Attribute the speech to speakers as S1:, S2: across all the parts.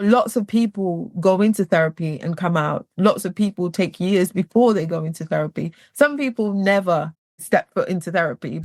S1: Lots of people go into therapy and come out. Lots of people take years before they go into therapy. Some people never step foot into therapy.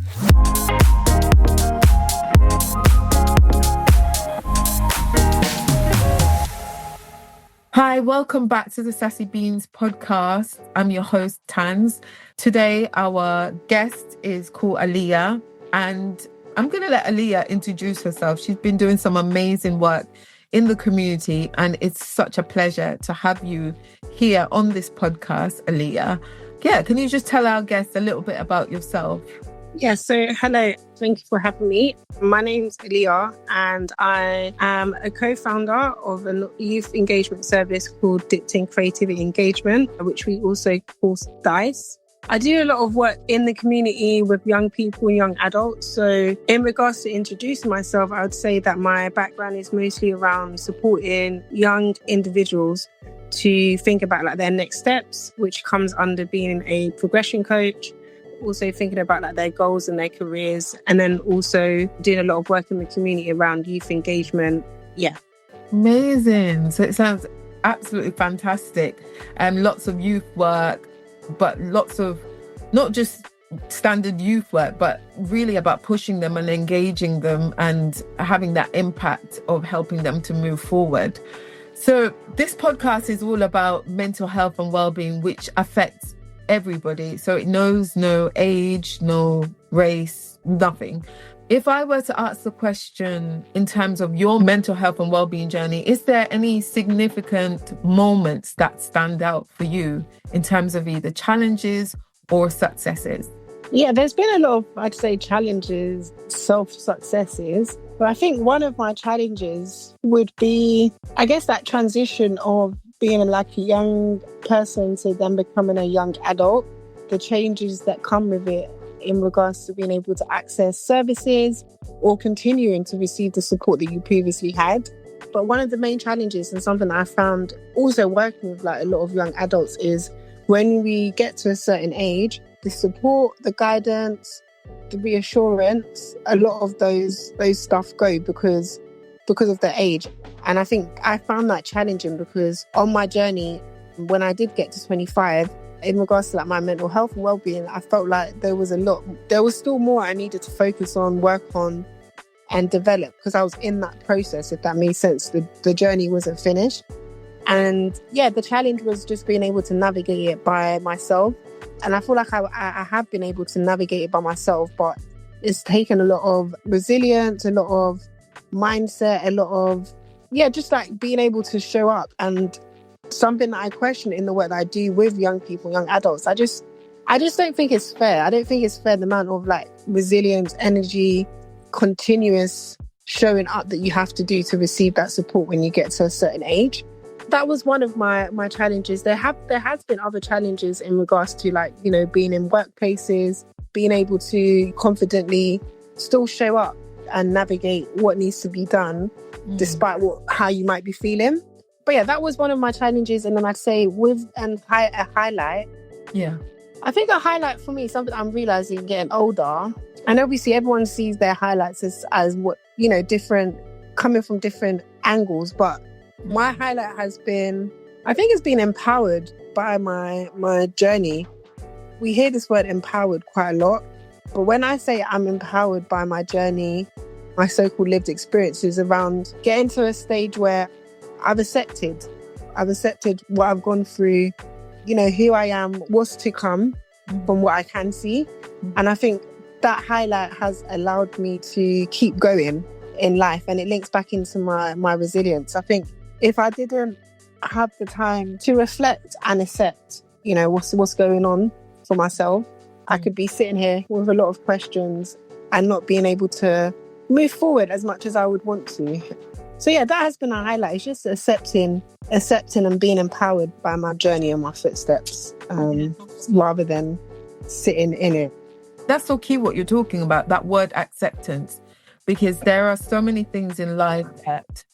S1: Hi, welcome back to the Sassy Beans podcast. I'm your host, Tans. Today, our guest is called Aaliyah, and I'm going to let Aaliyah introduce herself. She's been doing some amazing work in the community, and it's such a pleasure to have you here on this podcast, Aaliyah. Yeah, can you just tell our guests a little bit about yourself?
S2: Yeah, so hello, thank you for having me. My name's Aaliyah and I am a co-founder of a youth engagement service called Dipped in Creativity Engagement, which we also call DICE. I do a lot of work in the community with young people and young adults. So in regards to introducing myself, I would say that my background is mostly around supporting young individuals to think about their next steps, which comes under being a progression coach. Also thinking about their goals and their careers, and then also doing a lot of work in the community around youth engagement. Yeah.
S1: Amazing. So it sounds absolutely fantastic. Lots of youth work, but lots of not just standard youth work, but really about pushing them and engaging them and having that impact of helping them to move forward. So this podcast is all about mental health and well-being, which affects everybody. So it knows no age, no race, nothing. If I were to ask the question in terms of your mental health and well-being journey, is there any significant moments that stand out for you in terms of either challenges or successes?
S2: Yeah, there's been a lot of, I'd say, challenges, self-successes. But I think one of my challenges would be, I guess, that transition of being a young person to then becoming a young adult, the changes that come with it in regards to being able to access services or continuing to receive the support that you previously had. But one of the main challenges, and something that I found also working with a lot of young adults, is when we get to a certain age, the support, the guidance, the reassurance, a lot of those stuff go because of the age. And I think I found that challenging because on my journey, when I did get to 25, in regards to my mental health and well-being, I felt like there was still more I needed to focus on, work on and develop, because I was in that process, if that makes sense. The journey wasn't finished. And yeah, the challenge was just being able to navigate it by myself. And I feel like I have been able to navigate it by myself, but it's taken a lot of resilience, a lot of mindset, a lot of just being able to show up. And something that I question in the work that I do with young people, young adults, I just don't think it's fair. I don't think it's fair, the amount of resilience, energy, continuous showing up that you have to do to receive that support when you get to a certain age. That was one of my challenges. There has been other challenges in regards to being in workplaces, being able to confidently still show up and navigate what needs to be done despite how you might be feeling. But yeah, that was one of my challenges. And then I'd say with a highlight.
S1: Yeah.
S2: I think a highlight for me is something I'm realizing getting older. And obviously everyone sees their highlights as what, different, coming from different angles. But my highlight has been, I think it's been empowered by my journey. We hear this word empowered quite a lot. But when I say I'm empowered by my journey, my so-called lived experiences around getting to a stage where I've accepted what I've gone through, who I am, what's to come from what I can see. And I think that highlight has allowed me to keep going in life, and it links back into my resilience. I think if I didn't have the time to reflect and accept, what's going on for myself, I could be sitting here with a lot of questions and not being able to move forward as much as I would want to. So yeah, that has been a highlight. It's just accepting and being empowered by my journey and my footsteps, rather than sitting in it.
S1: That's so key what you're talking about, that word acceptance, because there are so many things in life that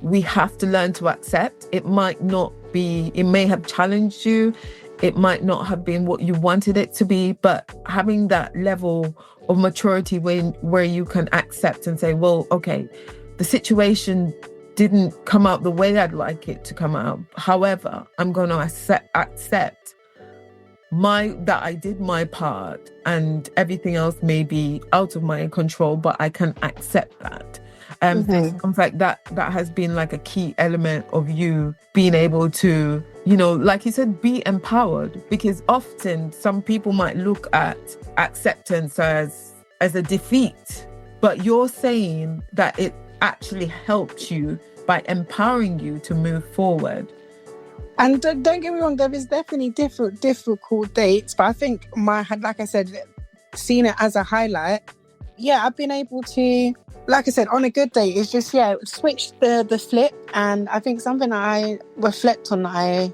S1: we have to learn to accept. It may have challenged you. It might not have been what you wanted it to be, but having that level of maturity where you can accept and say, well, okay, the situation didn't come out the way I'd like it to come out. However, I'm going to accept that I did my part and everything else may be out of my control, but I can accept that. In fact, that has been like a key element of you being able to, like you said, be empowered, because often some people might look at acceptance as a defeat, but you're saying that it actually helped you by empowering you to move forward.
S2: And don't get me wrong, there is definitely difficult dates, but I think like I said, seeing it as a highlight, I've been able to, like I said, on a good day, it's just, switch the flip. And I think something I reflect on that I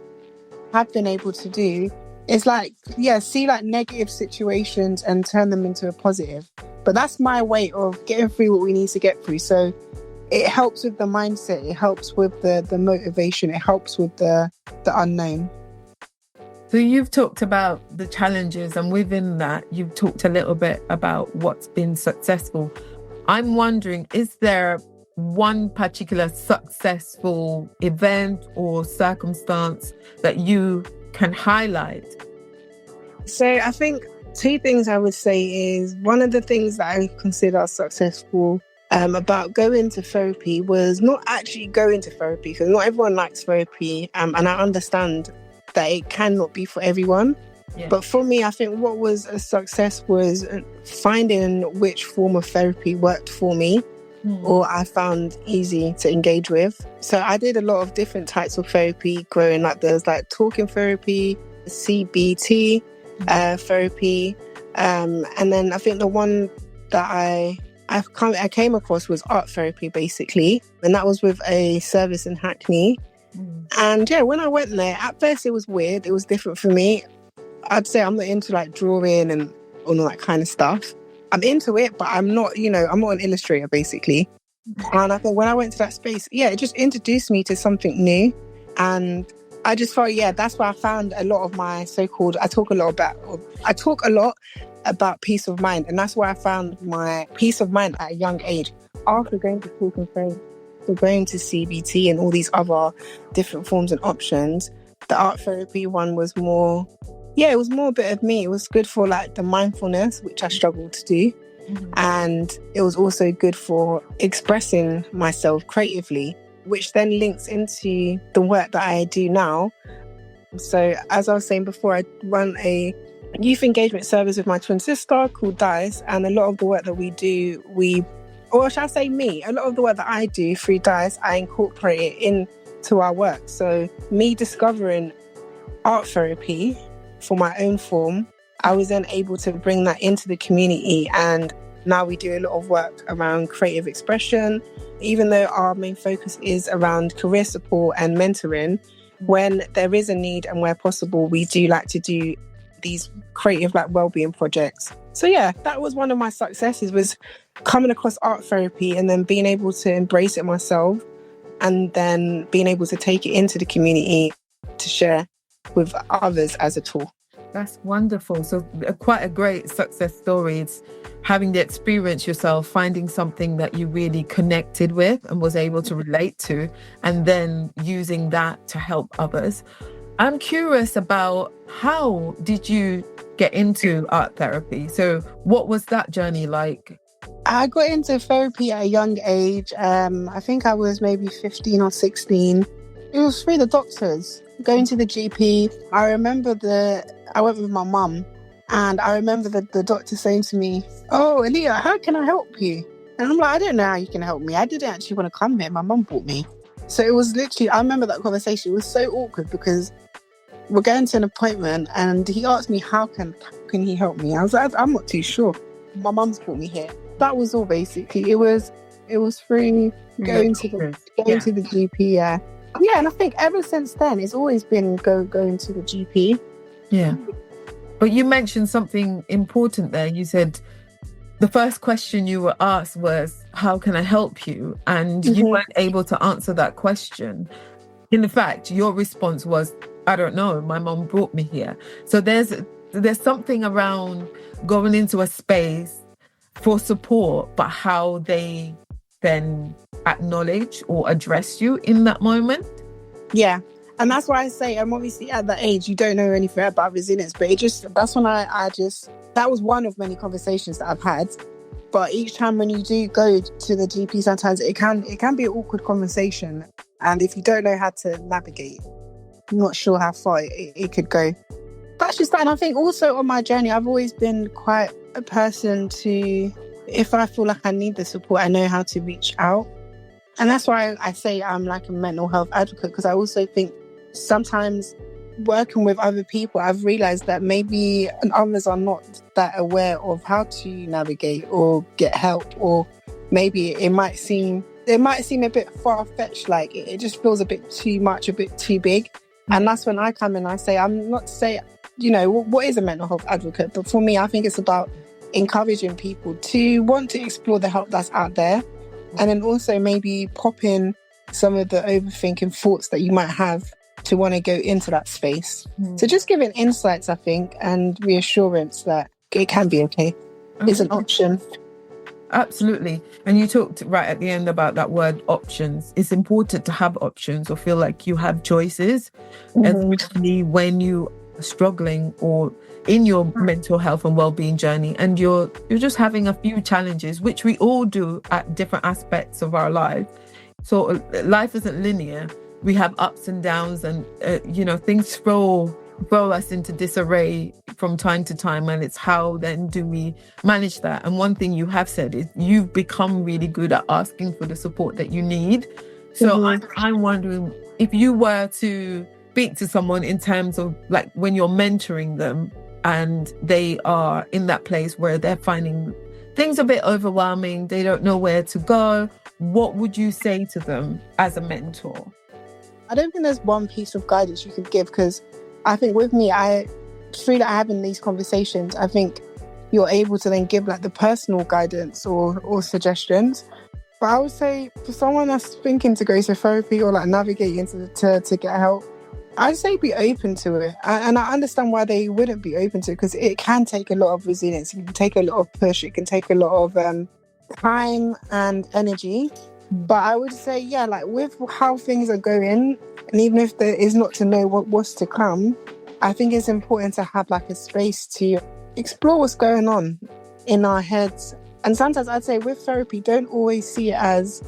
S2: have been able to do is like, see like negative situations and turn them into a positive. But that's my way of getting through what we need to get through. So it helps with the mindset, it helps with the motivation, it helps with the unknown.
S1: So you've talked about the challenges, and within that, you've talked a little bit about what's been successful. I'm wondering, is there one particular successful event or circumstance that you can highlight?
S2: So I think two things I would say is, one of the things that I consider successful about going to therapy was not actually going to therapy, because not everyone likes therapy, and I understand that it cannot be for everyone. Yeah. But for me, I think what was a success was finding which form of therapy worked for me, or I found easy to engage with. So I did a lot of different types of therapy growing up. There was like talking therapy, CBT therapy, and then I think the one that I came across was art therapy, basically, and that was with a service in Hackney. And when I went there, at first it was weird, it was different for me. I'd say I'm not into like drawing and all that kind of stuff. I'm into it, but I'm not an illustrator, basically. And I think when I went to that space, it just introduced me to something new. And I just felt, that's where I found a lot of my so-called, I talk a lot about peace of mind. And that's where I found my peace of mind at a young age. After going to talking therapy, going to CBT and all these other different forms and options, the art therapy one was more, it was more a bit of me. It was good for like the mindfulness, which I struggled to do. And it was also good for expressing myself creatively, which then links into the work that I do now. So as I was saying before, I run a youth engagement service with my twin sister called DICE, and a lot of the work that we do, a lot of the work that I do through DICE, I incorporate it into our work. So me discovering art therapy for my own form, I was then able to bring that into the community, and now we do a lot of work around creative expression. Even though our main focus is around career support and mentoring, when there is a need and where possible, we do like to do these creative like wellbeing projects. So that was one of my successes, was coming across art therapy and then being able to embrace it myself, and then being able to take it into the community to share with others as a tool.
S1: That's wonderful. So quite a great success story. It's having the experience yourself, finding something that you really connected with and was able to relate to, and then using that to help others. I'm curious about, how did you get into art therapy? So what was that journey like?
S2: I got into therapy at a young age. I think I was maybe 15 or 16. It was through the doctors, going to the GP. I remember I went with my mum, and I remember the doctor saying to me, "Oh, Aaliyah, how can I help you?" And I'm like, "I don't know how you can help me. I didn't actually want to come here. My mum brought me." So it was literally, I remember that conversation. It was so awkward because we're going to an appointment and he asked me, how can he help me? I was like, I'm not too sure. My mum's brought me here. That was all basically. It was through going to the GP, Yeah, and I think ever since then, it's always been going to the GP.
S1: Yeah. But you mentioned something important there. You said the first question you were asked was, how can I help you? And you weren't able to answer that question. In fact, your response was, I don't know, my mom brought me here. So there's something around going into a space for support, but how they then acknowledge or address you in that moment.
S2: Yeah. And that's why I say, I'm obviously at that age, you don't know anything about resilience, but that's when that was one of many conversations that I've had. But each time when you do go to the GP, sometimes it can be an awkward conversation. And if you don't know how to navigate, I'm not sure how far it could go. That's just that. And I think also on my journey, I've always been quite a person to, if I feel like I need the support, I know how to reach out. And that's why I say I'm like a mental health advocate, because I also think sometimes working with other people, I've realized that maybe others are not that aware of how to navigate or get help, or maybe it might seem a bit far-fetched, like it just feels a bit too much, a bit too big. And that's when I come in and I say, I'm not to say, what is a mental health advocate? But for me, I think it's about encouraging people to want to explore the help that's out there, and then also maybe pop in some of the overthinking thoughts that you might have to want to go into that space. So just giving insights, I think, and reassurance that it can be okay. It's an option.
S1: Absolutely. And you talked right at the end about that word options. It's important to have options or feel like you have choices, especially when you are struggling or in your mental health and well-being journey, and you're just having a few challenges, which we all do at different aspects of our life. So life isn't linear. We have ups and downs, and things throw us into disarray from time to time, and it's how then do we manage that. And one thing you have said is you've become really good at asking for the support that you need. So I'm wondering if you were to speak to someone in terms of like when you're mentoring them and they are in that place where they're finding things a bit overwhelming, they don't know where to go, what would you say to them as a mentor?
S2: I don't think there's one piece of guidance you could give, because I think with me, through that having these conversations, I think you're able to then give like the personal guidance or suggestions. But I would say for someone that's thinking to go to therapy or like navigating to get help, I'd say be open to it. And I understand why they wouldn't be open to it, because it can take a lot of resilience. It can take a lot of push. It can take a lot of time and energy. But I would say, like with how things are going, and even if there is not to know what's to come, I think it's important to have like a space to explore what's going on in our heads. And sometimes I'd say with therapy, don't always see it as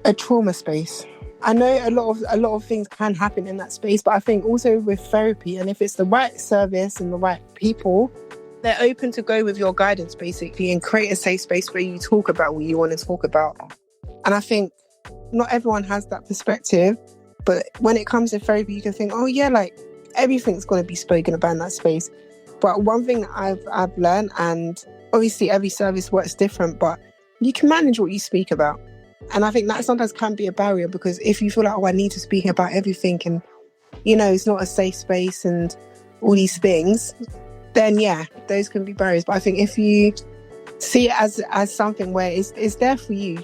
S2: a trauma space. I know a lot of things can happen in that space, but I think also with therapy, and if it's the right service and the right people, they're open to go with your guidance basically and create a safe space where you talk about what you want to talk about. And I think not everyone has that perspective, but when it comes to therapy, you can think, like everything's going to be spoken about in that space. But one thing that I've learned, and obviously every service works different, but you can manage what you speak about. And I think that sometimes can be a barrier, because if you feel like, I need to speak about everything and, it's not a safe space and all these things, then those can be barriers. But I think if you see it as something where it's there for you,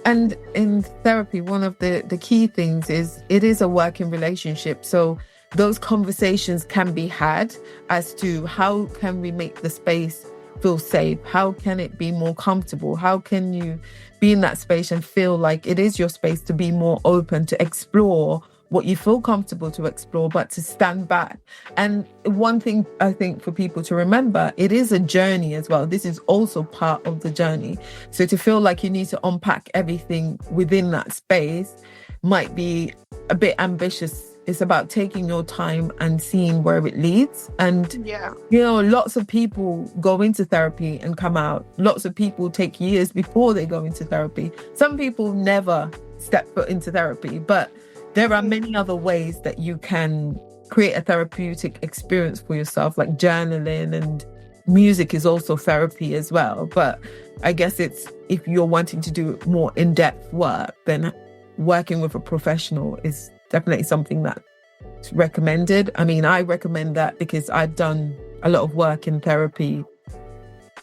S1: And in therapy, one of the key things is it is a working relationship. So those conversations can be had as to how can we make the space feel safe? How can it be more comfortable? How can you be in that space and feel like it is your space to be more open, to explore what you feel comfortable to explore, but to stand back. And one thing I think for people to remember, it is a journey as well. This is also part of the journey. So to feel like you need to unpack everything within that space might be a bit ambitious. It's about taking your time and seeing where it leads. And, lots of people go into therapy and come out. Lots of people take years before they go into therapy. Some people never step foot into therapy, but there are many other ways that you can create a therapeutic experience for yourself, like journaling, and music is also therapy as well. But I guess it's, if you're wanting to do more in-depth work, then working with a professional is definitely something that's recommended. I mean, I recommend that because I've done a lot of work in therapy,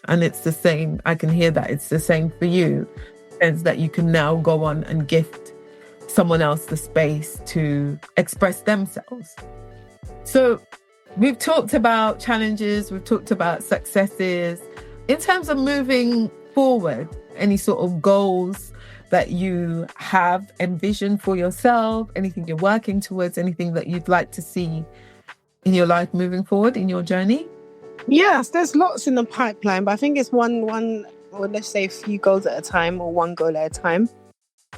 S1: and it's the same. I can hear that it's the same for you, is that you can now go on and gift someone else the space to express themselves. So we've talked about challenges, we've talked about successes. In terms of moving forward, any sort of goals that you have envisioned for yourself, anything you're working towards, anything that you'd like to see in your life moving forward in your journey?
S2: Yes, there's lots in the pipeline, but I think it's one, or let's say a few goals at a time, or one goal at a time.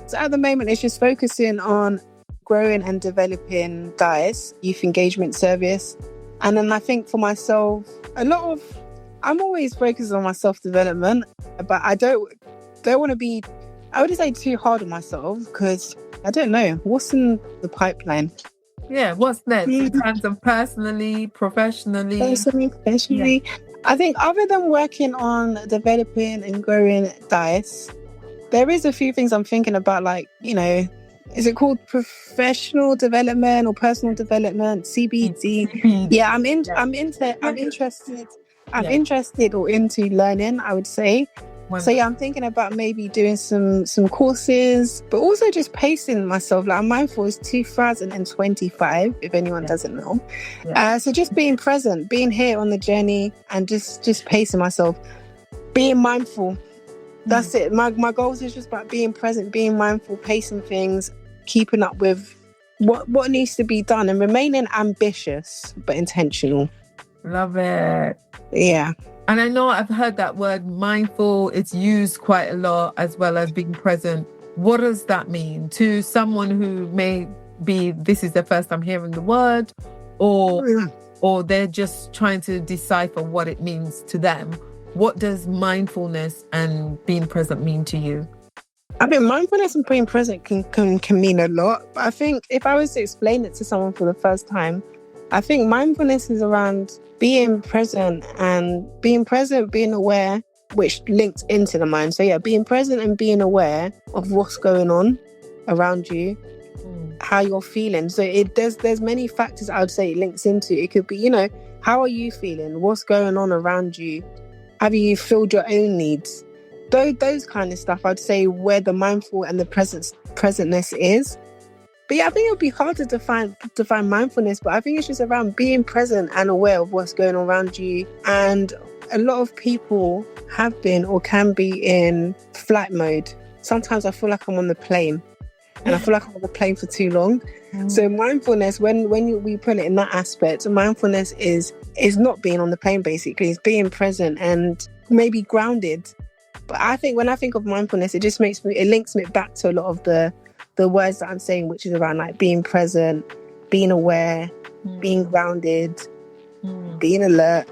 S2: So at the moment, it's just focusing on growing and developing DICE, Youth Engagement Service. And then I think for myself, I'm always focused on my self-development, but I don't want to be, I wouldn't say too hard on myself, because I don't know, what's in the pipeline?
S1: Yeah, what's next in terms of professionally?
S2: Professionally. Yeah. I think other than working on developing and growing DICE, there is a few things I'm thinking about, like, is it called professional development or personal development, CBD? Yeah, I'm interested or into learning, I would say. Wonderful. So yeah, I'm thinking about maybe doing some courses, but also just pacing myself. Like, I'm mindful it's 2025, if anyone doesn't know. Yeah. So just being present, being here on the journey, and just pacing myself, being mindful. That's it. My goals is just about being present, being mindful, pacing things, keeping up with what needs to be done, and remaining ambitious but intentional.
S1: Love it.
S2: Yeah.
S1: And I know I've heard that word mindful. It's used quite a lot, as well as being present. What does that mean to someone who may be, this is their first time hearing the word, or they're just trying to decipher what it means to them? What does mindfulness and being present mean to you?
S2: I think mindfulness and being present can mean a lot. But I think if I was to explain it to someone for the first time, I think mindfulness is around being present, being aware, which links into the mind. So yeah, being present and being aware of what's going on around you, how you're feeling. So there's many factors I would say it links into. It could be, how are you feeling? What's going on around you? Have you filled your own needs? Those kind of stuff, I'd say, where the mindful and the presentness is. But yeah, I think it would be hard to define mindfulness, but I think it's just around being present and aware of what's going on around you. And a lot of people have been or can be in flight mode. Sometimes I feel like I'm on the plane, and I feel like I'm on the plane for too long. So mindfulness, when we put it in that aspect, mindfulness is not being on the plane, basically. It's being present and maybe grounded. But I think when I think of mindfulness, it just links me back to a lot of the words that I'm saying, which is around like being present, being aware, being grounded, being alert.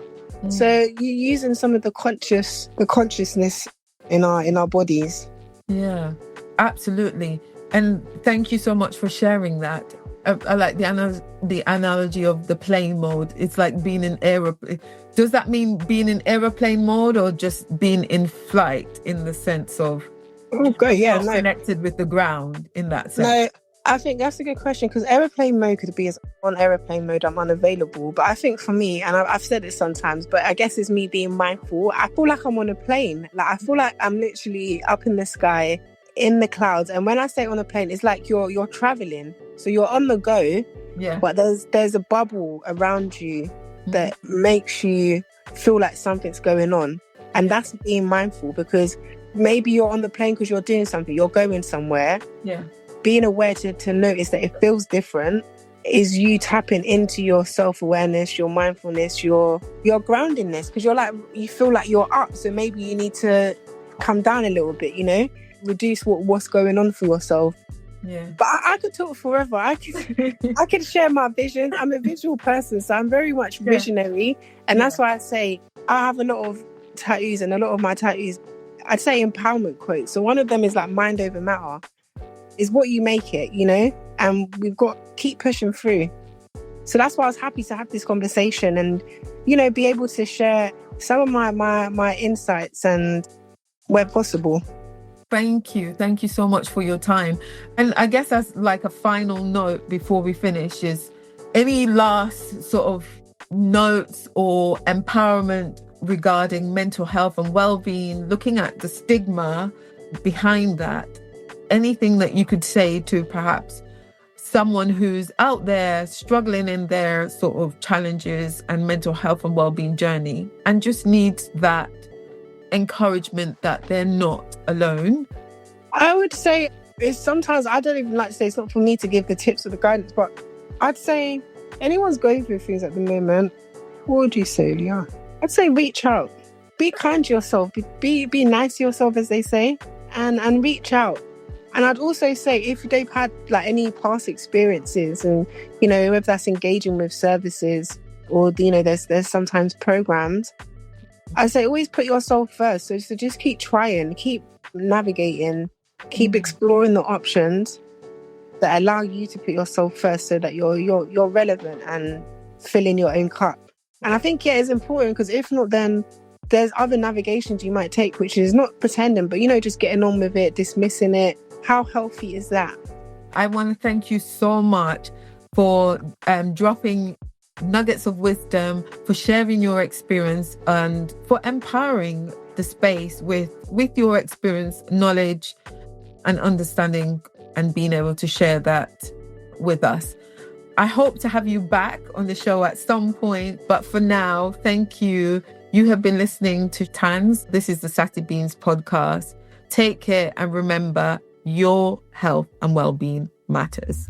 S2: So you're using some of the consciousness in our bodies.
S1: Yeah, absolutely. And thank you so much for sharing that. I like the analogy of the plane mode. It's like being in aeroplane. Does that mean being in aeroplane mode, or just being in flight in the sense of connected with the ground in that sense?
S2: No, I think that's a good question, because aeroplane mode could be as on aeroplane mode, I'm unavailable. But I think for me, and I've said it sometimes, but I guess it's me being mindful. I feel like I'm on a plane. Like, I feel like I'm literally up in the sky, in the clouds. And when I say on a plane, it's like you're traveling. So you're on the go, but there's a bubble around you that makes you feel like something's going on. And that's being mindful, because maybe you're on the plane because you're doing something, you're going somewhere. Yeah. Being aware to notice that it feels different is you tapping into your self-awareness, your mindfulness, your groundedness, because you feel like you're up. So maybe you need to come down a little bit, reduce what's going on for yourself. Yeah. But I could talk forever. I could share my vision. I'm a visual person, so I'm very much visionary. And that's why I say I have a lot of tattoos, and a lot of my tattoos, I'd say empowerment quotes. So one of them is like mind over matter. Is what you make it, and we've got to keep pushing through. So that's why I was happy to have this conversation and, be able to share some of my insights and where possible.
S1: Thank you. Thank you so much for your time. And I guess as like a final note before we finish is any last sort of notes or empowerment regarding mental health and well-being, looking at the stigma behind that. Anything that you could say to perhaps someone who's out there struggling in their sort of challenges and mental health and well-being journey and just needs that encouragement that they're not alone?
S2: I would say it's sometimes, I don't even like to say it's not for me to give the tips or the guidance, but I'd say anyone's going through things at the moment, what would you say, Leah? I'd say reach out. Be kind to yourself. Be nice to yourself, as they say, and reach out. And I'd also say if they've had like any past experiences, and whether that's engaging with services or there's sometimes programs, I say always put yourself first. So just keep trying, keep navigating, keep exploring the options that allow you to put yourself first, so that you're relevant and fill in your own cup. And I think it's important, because if not, then there's other navigations you might take, which is not pretending, but just getting on with it, dismissing it. How healthy is that?
S1: I want to thank you so much for dropping nuggets of wisdom, for sharing your experience, and for empowering the space with your experience, knowledge, and understanding, and being able to share that with us. I hope to have you back on the show at some point, but for now, thank you. You have been listening to TANS. This is the Sassy Beans podcast. Take care, and remember, your health and well-being matters.